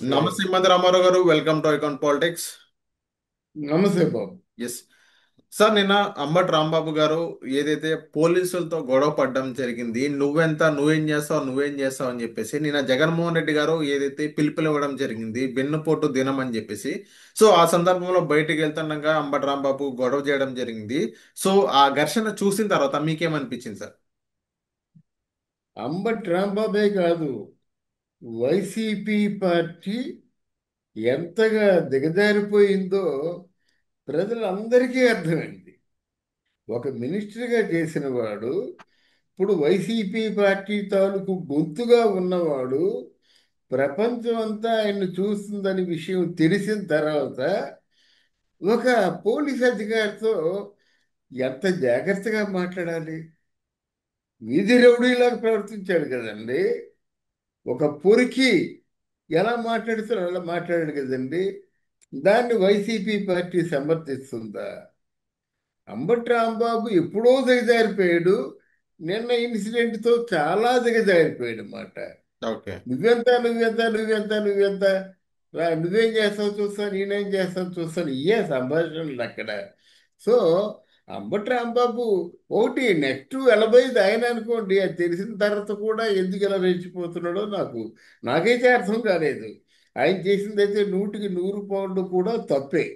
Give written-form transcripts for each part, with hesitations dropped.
సరే. నమస్తే మధు రామారావు గారు, వెల్కమ్ టు ఐకాన్ పాలిటిక్స్. నమస్తే బాబు. ఎస్ సార్, నిన్న అంబటి రాంబాబు గారు ఏదైతే పోలీసులతో గొడవ పడడం జరిగింది, నువ్వెంత, నువ్వేం చేస్తావు, నువ్వేం చేస్తావు అని చెప్పేసి నిన్న జగన్మోహన్ రెడ్డి గారు ఏదైతే పిలుపులు ఇవ్వడం జరిగింది, వెన్నుపోటు దినం అని చెప్పేసి. సో ఆ సందర్భంలో బయటికి వెళ్తుండగా అంబటి రాంబాబు గొడవ చేయడం జరిగింది. సో ఆ ఘర్షణ చూసిన తర్వాత మీకేమనిపించింది సార్? అంబటి రాంబాబే కాదు, వైసీపీ పార్టీ ఎంతగా దిగజారిపోయిందో ప్రజలందరికీ అర్థమైంది. ఒక మినిస్టర్గా చేసిన వాడు, ఇప్పుడు వైసీపీ పార్టీ తాలూకు గొంతుగా ఉన్నవాడు, ప్రపంచం అంతా ఆయన్ని చూస్తుందని విషయం తెలిసిన తర్వాత ఒక పోలీస్ అధికారితో ఎంత జాగ్రత్తగా మాట్లాడాలి. వీధి రౌడీలాగా ప్రవర్తించాడు కదండి. ఒక పొరికి ఎలా మాట్లాడుతారో అలా మాట్లాడాడు కదండి. దాన్ని వైసీపీ పార్టీ సమర్థిస్తుందా? అంబటి రాంబాబు ఎప్పుడో దిగజారిపోయాడు. నిన్న ఇన్సిడెంట్తో చాలా దిగజారిపోయాడు అన్నమాట. ఓకే. నువ్వెంత నువ్వెంత నువ్వెంత నువ్వెంత, నువ్వేం చేస్తావు చూస్తాను, నేనేం చేస్తాను చూస్తాను, ఇయే సంభాషణలు అక్కడ. సో అంబటి రాంబాబు ఒకటి నెక్స్ట్ వెళ్ళబోయేది ఆయన అనుకోండి. అది తెలిసిన తర్వాత కూడా ఎందుకు ఇలా రెచ్చిపోతున్నాడో నాకైతే అర్థం కాలేదు. ఆయన చేసిందైతే 100కి 100 పాళ్ళు కూడా తప్పే.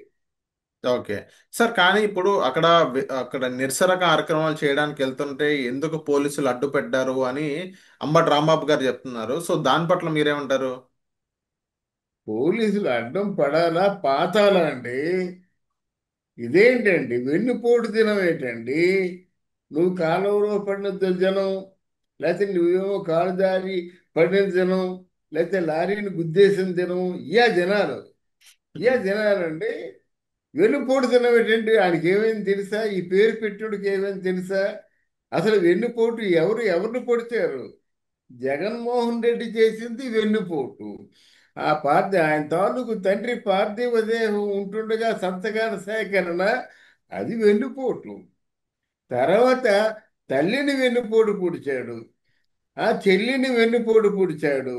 ఓకే సార్, కానీ ఇప్పుడు అక్కడ అక్కడ నిరసన కార్యక్రమాలు చేయడానికి వెళ్తుంటే ఎందుకు పోలీసులు అడ్డు పెట్టారు అని అంబటి రాంబాబు గారు చెప్తున్నారు. సో దాని పట్ల మీరేమంటారు? పోలీసులు అడ్డం పడాలా పాతాలా అండి? ఇదేంటండి వెన్నుపోటు దినం ఏంటండి? నువ్వు కాలువలో పడిన జనం, లేకపోతే నువ్వేమో కాలు జారి పడిన జనం, లేకపోతే లారీని గుద్దేసిన జనం, జనాలు, జనాలండి. వెన్నుపోటు దినం ఏంటండి? ఆయనకి ఏమైంది తెలుసా? ఈ పేరు పెట్టినోడికి ఏమైంది తెలుసా? అసలు వెన్నుపోటు ఎవరిని పొడిచారు? జగన్మోహన్ రెడ్డి చేసింది వెన్నుపోటు. ఆ ఆయన తాలూకు తండ్రి పార్థివ దేహం ఉంటుండగా సంతకాల సేకరణ, అది వెన్నుపోటు. తర్వాత తల్లిని వెన్నుపోటు పొడిచాడు, ఆ చెల్లిని వెన్నుపోటు పొడిచాడు,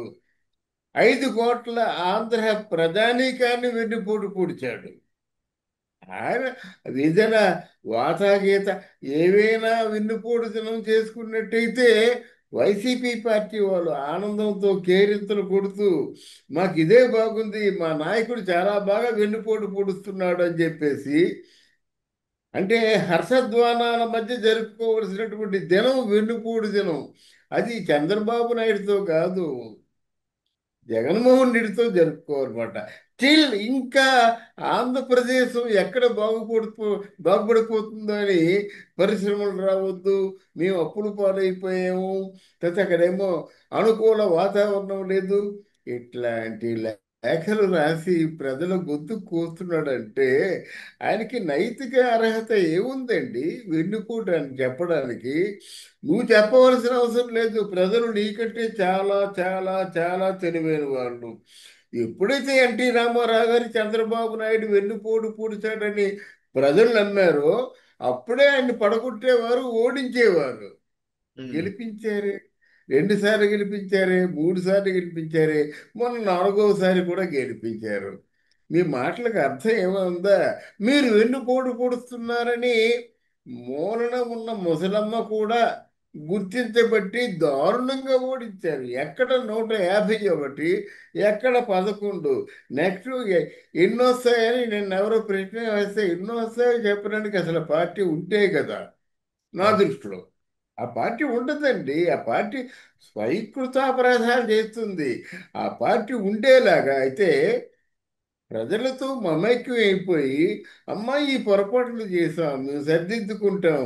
5 కోట్ల ఆంధ్ర ప్రజానీకాన్ని వెన్నుపోటు పొడిచాడు. ఆయన ఏదైనా వాతాగీత ఏవైనా వెన్నుపోటుతనం చేసుకున్నట్టయితే వైసీపీ పార్టీ వాళ్ళు ఆనందంతో కేరింతలు కొడుతూ మాకు ఇదే బాగుంది, మా నాయకుడు చాలా బాగా వెన్నుపోటు పొడుస్తున్నాడు అని చెప్పేసి, అంటే హర్షధ్వానాల మధ్య జరుపుకోవలసినటువంటి దినం వెన్నుపోటు దినం. అది చంద్రబాబు నాయుడుతో కాదు, జగన్మోహన్ రెడ్డితో జరుపుకోవాలన్నమాట. స్టిల్ ఇంకా ఆంధ్రప్రదేశ్ ఎక్కడ బాగుపడిపోతుందో అని, పరిశ్రమలు రావద్దు, మేము అప్పులు పాలైపోయాము, తర్వాత అక్కడేమో అనుకూల వాతావరణం లేదు, ఇట్లాంటి లేఖలు రాసి ప్రజల గొంతు కోస్తున్నాడంటే ఆయనకి నైతిక అర్హత ఏముందండి వెన్నుపోటు అని చెప్పడానికి? నువ్వు చెప్పవలసిన అవసరం లేదు. ప్రజలు నీకంటే చాలా చాలా చాలా తెలివైన వాళ్ళు. ఎప్పుడైతే ఎన్టీ రామారావు గారు చంద్రబాబు నాయుడు వెన్నుపోటు పూడ్చాడని ప్రజలు నమ్మారో అప్పుడే ఆయన్ని పడగొట్టేవారు, ఓడించేవారు. ఉమ్. గెలిపించారే, 2 సార్లు గెలిపించారే, 3 సార్లు గెలిపించారే, మొన్న 4వసారి కూడా గెలిపించారు. మీ మాటలకు అర్థం ఏముందా? మీరు వెన్నుపోటు పొడుస్తున్నారని మూలన ఉన్న ముసలమ్మ కూడా గుర్తించబట్టి దారుణంగా ఓడించారు. ఎక్కడ 151, ఎక్కడ 11. నెక్స్ట్ ఎన్ని వస్తాయని నిన్న ఎవరో ప్రశ్న వేస్తే ఎన్నో వస్తాయో చెప్పడానికి అసలు పార్టీ ఉంటే కదా నా ఓకే. దృష్టిలో. ఆ పార్టీ ఉండదండి. ఆ పార్టీ స్వీకృతాపరాధాలు చేస్తుంది. ఆ పార్టీ ఉండేలాగా అయితే ప్రజలతో మమైక్యం అయిపోయి, అమ్మా ఈ పొరపాట్లు చేసాం, మేము సరిదిద్దుకుంటాం,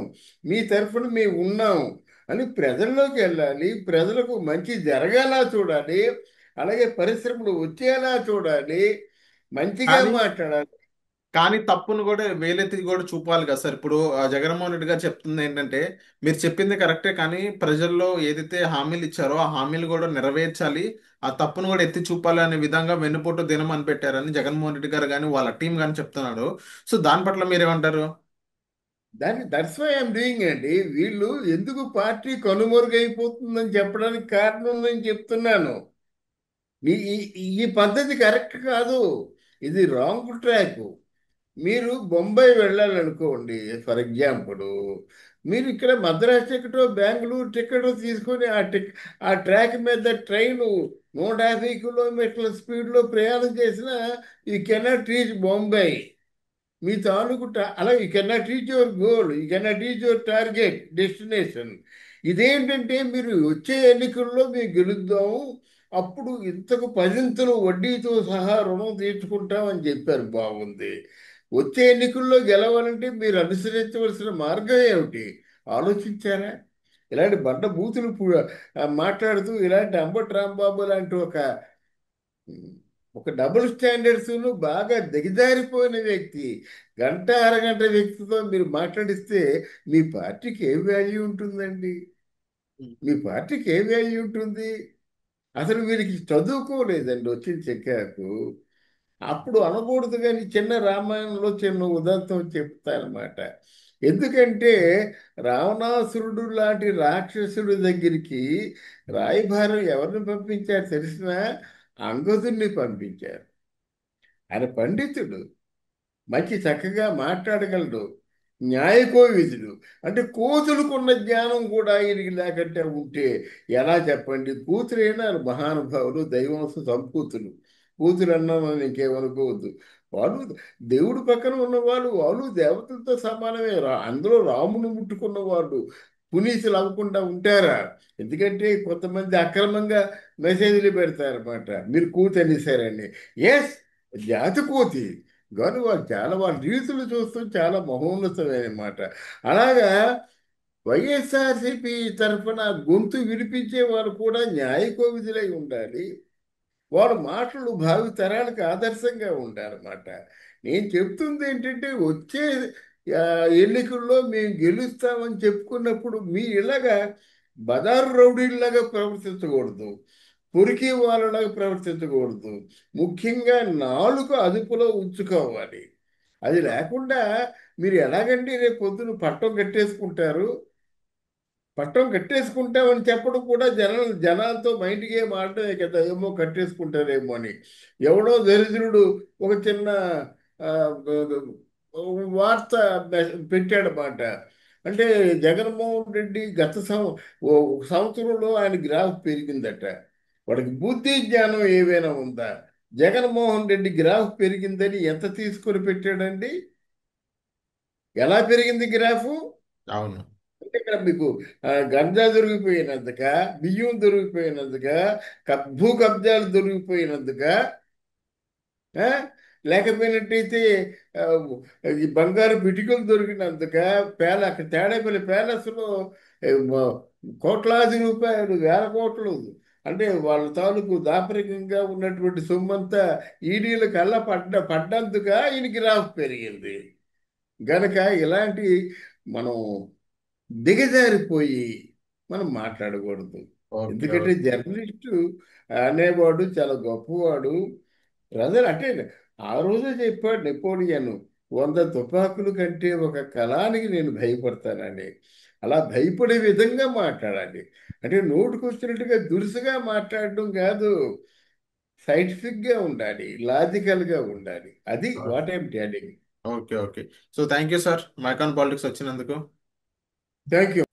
మీ తరఫున మేము ఉన్నాం అని ప్రజల్లోకి వెళ్ళాలి. ప్రజలకు మంచి జరగాలా చూడాలి, అలాగే పరిశ్రమలు వచ్చేలా చూడాలి, మంచిగా కానీ మాట్లాడాలి. కానీ తప్పును కూడా వేలెత్తి కూడా చూపాలి కదా సార్. ఇప్పుడు జగన్మోహన్ రెడ్డి గారు చెప్తుంది ఏంటంటే, మీరు చెప్పింది కరెక్టే, కానీ ప్రజల్లో ఏదైతే హామీలు ఇచ్చారో ఆ హామీలు కూడా నెరవేర్చాలి, ఆ తప్పును కూడా ఎత్తి చూపాలి అనే విధంగా వెన్నుపోటు దినం అని పెట్టారని జగన్మోహన్ రెడ్డి గారు కానీ వాళ్ళ టీం కానీ చెప్తున్నారు. సో దాని పట్ల మీరేమంటారు? దట్స్ వై ఐఎమ్ డూయింగ్ అండి. వీళ్ళు ఎందుకు పార్టీ కనుమరుగైపోతుందని చెప్పడానికి కారణం నేను చెప్తున్నాను. ఈ పద్ధతి కరెక్ట్ కాదు. ఇది రాంగ్ ట్రాక్. మీరు బొంబాయి వెళ్ళాలనుకోండి, ఫర్ ఎగ్జాంపుల్, మీరు ఇక్కడ మద్రాస్ టికెటో బెంగళూరు టికెటో తీసుకొని ఆ ట్రాక్ మీద ట్రైన్ 150 కిలోమీటర్ల స్పీడ్లో ప్రయాణం చేసినా యూ కెనాట్ రీచ్ బొంబాయి. మీ తాలూకు అలా you cannot reach your goal, you cannot reach your target destination. ఇదేంటంటే మీరు వచ్చే ఎన్నికల్లో మేము గెలుద్దాము, అప్పుడు ఇంతకు పదింతలు వడ్డీతో సహా రుణం తీర్చుకుంటామని చెప్పారు. బాగుంది. వచ్చే ఎన్నికల్లో గెలవాలంటే మీరు అనుసరించవలసిన మార్గం ఏమిటి ఆలోచించారా? ఇలాంటి బండ బూతులు మాట్లాడుతూ ఇలాంటి అంబటి రాంబాబు లాంటి ఒక డబుల్ స్టాండర్డ్స్ బాగా దిగజారిపోయిన వ్యక్తి, గంట అరగంట వ్యక్తితో మీరు మాట్లాడిస్తే మీ పార్టీకి ఏ వాల్యూ ఉంటుందండి? మీ పార్టీకి ఏ వాల్యూ ఉంటుంది? అసలు వీరికి చదువుకోలేదండి వచ్చిన చెక్కాకు. అప్పుడు అనకూడదు కానీ చిన్న రామాయణంలో చిన్న ఉదాంతం చెప్తానమాట. ఎందుకంటే రావణాసురుడు లాంటి రాక్షసుడి దగ్గరికి రాయబారం ఎవరిని పంపించారు తెలిసిన? అంగదుణ్ణి పంపించారు. ఆయన పండితుడు, మంచి చక్కగా మాట్లాడగలడు, న్యాయకోవిదుడు. అంటే కూతురుకున్న జ్ఞానం కూడా ఈయనకి లేకంటే ఉంటే ఎలా చెప్పండి? కూతురైనా మహానుభావులు, దైవంశ సంపూతులు. కూతురు అన్నాను ఇంకేమనుకోవద్దు. వాళ్ళు దేవుడు పక్కన ఉన్నవాళ్ళు, వాళ్ళు దేవతలతో సమానమే. అందులో రామును ముట్టుకున్న వాళ్ళు పునీతులు అవ్వకుండా ఉంటారా? ఎందుకంటే కొంతమంది అక్రమంగా మెసేజ్లు పెడతారన్నమాట, మీరు కూతురు అనేసారని. ఎస్, జాతి కూతి. కానీ వాళ్ళు చాలా వాళ్ళ రీతులు చూస్తూ చాలా మహోన్నతమైన మాట. అలాగా వైఎస్ఆర్సీపీ తరఫున గొంతు వినిపించే వారు కూడా న్యాయ కోవిదులై ఉండాలి. వాళ్ళ మాటలు భావి తరాలకు ఆదర్శంగా ఉండాలన్నమాట. నేను చెప్తుంది ఏంటంటే వచ్చే ఆ, ఎన్నికల్లో మేము గెలుస్తామని చెప్పుకున్నప్పుడు మీ ఇలాగా బదారు రౌడీల్లాగా ప్రవర్తించకూడదు, పొరికి వాళ్ళలాగా ప్రవర్తించకూడదు. ముఖ్యంగా నాలుక అదుపులో ఉంచుకోవాలి. అది లేకుండా మీరు ఎలాగండి రేపు పొద్దున పట్టం కట్టేసుకుంటారు? పట్టం కట్టేసుకుంటామని చెప్పడం కూడా జనాలతో మైండ్ గేమ్ ఆడటమే కదా. ఏమో కట్టేసుకుంటారేమో అని. ఎవడో దరిద్రుడు ఒక చిన్న ఆ, వార్త పెట్టాడన్నమాట. అంటే జగన్మోహన్ రెడ్డి ఒక సంవత్సరంలో ఆయన గ్రాఫ్ పెరిగిందట. వాడికి బుద్ధి జ్ఞానం ఏవైనా ఉందా? జగన్మోహన్ రెడ్డి గ్రాఫ్ పెరిగిందని ఎంత తీసుకొని పెట్టాడండి? ఎలా పెరిగింది గ్రాఫు? అవును. అంటే ఇక్కడ మీకు గంజా దొరికిపోయినందుక, బియ్యం దొరికిపోయినందుక, భూ కబ్జాలు దొరికిపోయినందుక, ఆ? లేకపోయినట్టయితే ఆ, ఈ బంగారు పిటికలు దొరికినందుక, అక్కడ తేడేపల్లి ప్యాలెస్లో కోట్లాది రూపాయలు, వేల కోట్లు, అంటే వాళ్ళ తాలూకు దాపరికంగా ఉన్నటువంటి సొమ్మంతా ఈడీల కల్లా పడ్డందుక ఈయనకి రాఫ్ పెరిగింది. గనక ఇలాంటి మనం దిగజారిపోయి మనం మాట్లాడకూడదు. ఓకే. ఎందుకంటే జర్నలిస్టు అనేవాడు చాలా గొప్పవాడు. ప్రజలు అంటే ఆ రోజే చెప్పాడు నెపోలియన్, 100 తుపాకులు కంటే ఒక కళానికి నేను భయపడతానని. అలా భయపడే విధంగా మాట్లాడాలి. అంటే నోటుకొచ్చినట్టుగా దురుసుగా మాట్లాడడం కాదు, సైంటిఫిక్గా ఉండాలి, లాజికల్గా ఉండాలి. అది what I'm telling. Okay. Okay. So thank you sir మైకాన్ పాలిటిక్స్ వచ్చినందుకు. Thank you.